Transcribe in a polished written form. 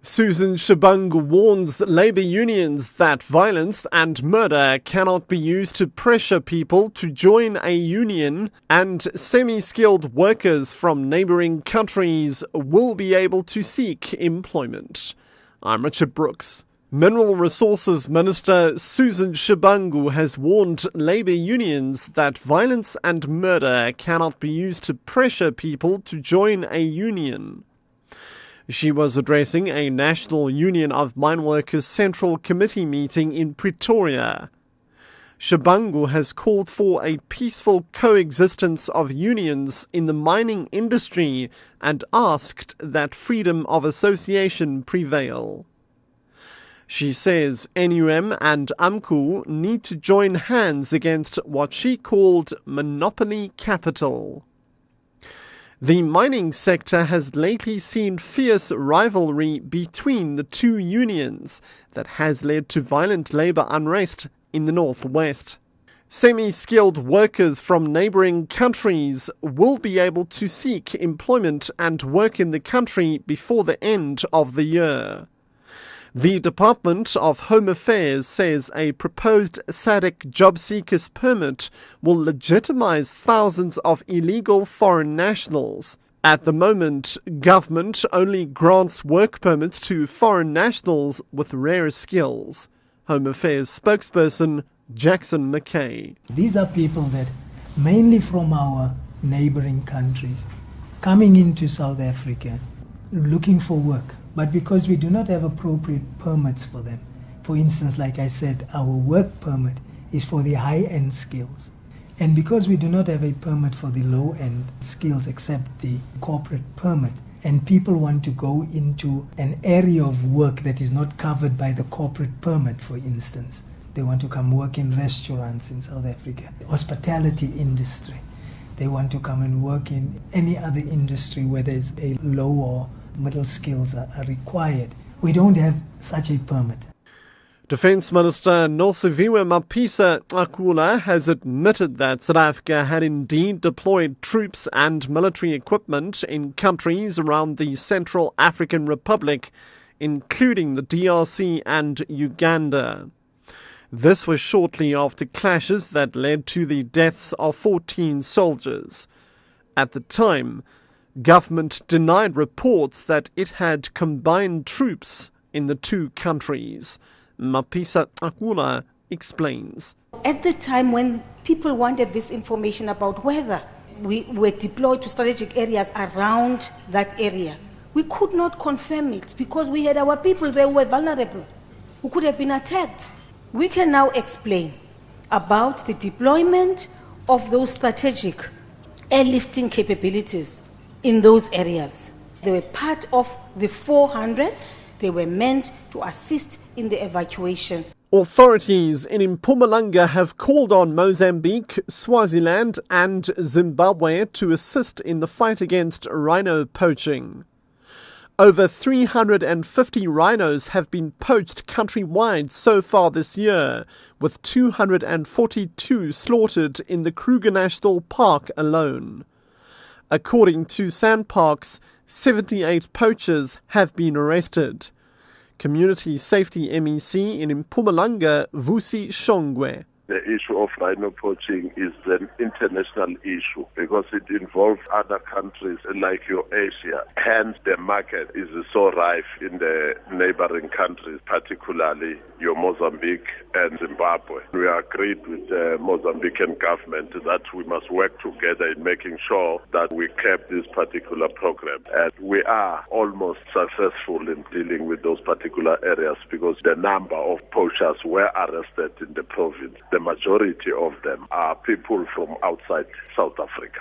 Susan Shabangu warns labour unions that violence and murder cannot be used to pressure people to join a union, and semi-skilled workers from neighbouring countries will be able to seek employment. I'm Richard Brooks. Mineral Resources Minister Susan Shabangu has warned labour unions that violence and murder cannot be used to pressure people to join a union. She was addressing a National Union of Mineworkers Central Committee meeting in Pretoria. Shabangu has called for a peaceful coexistence of unions in the mining industry and asked that freedom of association prevail. She says NUM and AMCU need to join hands against what she called monopoly capital. The mining sector has lately seen fierce rivalry between the two unions that has led to violent labour unrest in the northwest. Semi-skilled workers from neighbouring countries will be able to seek employment and work in the country before the end of the year. The Department of Home Affairs says a proposed SADC job seekers permit will legitimize thousands of illegal foreign nationals. At the moment, government only grants work permits to foreign nationals with rare skills. Home Affairs spokesperson Jackson McKay. These are people that mainly from our neighboring countries coming into South Africa looking for work. But because we do not have appropriate permits for them, for instance, like I said, our work permit is for the high-end skills. And because we do not have a permit for the low-end skills except the corporate permit, and people want to go into an area of work that is not covered by the corporate permit, for instance. They want to come work in restaurants in South Africa, hospitality industry. They want to come and work in any other industry where there's a low or middle skills are required. We don't have such a permit. Defence Minister Nosiviwe Mapisa-Nqakula has admitted that South Africa had indeed deployed troops and military equipment in countries around the Central African Republic, including the DRC and Uganda. This was shortly after clashes that led to the deaths of 14 soldiers. At the time, government denied reports that it had combined troops in the two countries. Mapisa-Nqakula explains. At the time when people wanted this information about whether we were deployed to strategic areas around that area, we could not confirm it because we had our people, they were vulnerable, who could have been attacked. We can now explain about the deployment of those strategic airlifting capabilities in those areas. They were part of the 400. They were meant to assist in the evacuation. Authorities in Mpumalanga have called on Mozambique, Swaziland and Zimbabwe to assist in the fight against rhino poaching. Over 350 rhinos have been poached countrywide so far this year, with 242 slaughtered in the Kruger National Park alone. According to SANParks, 78 poachers have been arrested. Community Safety MEC in Mpumalanga, Vusi Shongwe. The issue of rhino poaching is an international issue because it involves other countries like Eurasia. Hence, the market is so rife in the neighboring countries, particularly your Mozambique and Zimbabwe. We agreed with the Mozambican government that we must work together in making sure that we cap this particular program. And we are almost successful in dealing with those particular areas because the number of poachers were arrested in the province. The majority of them are people from outside South Africa.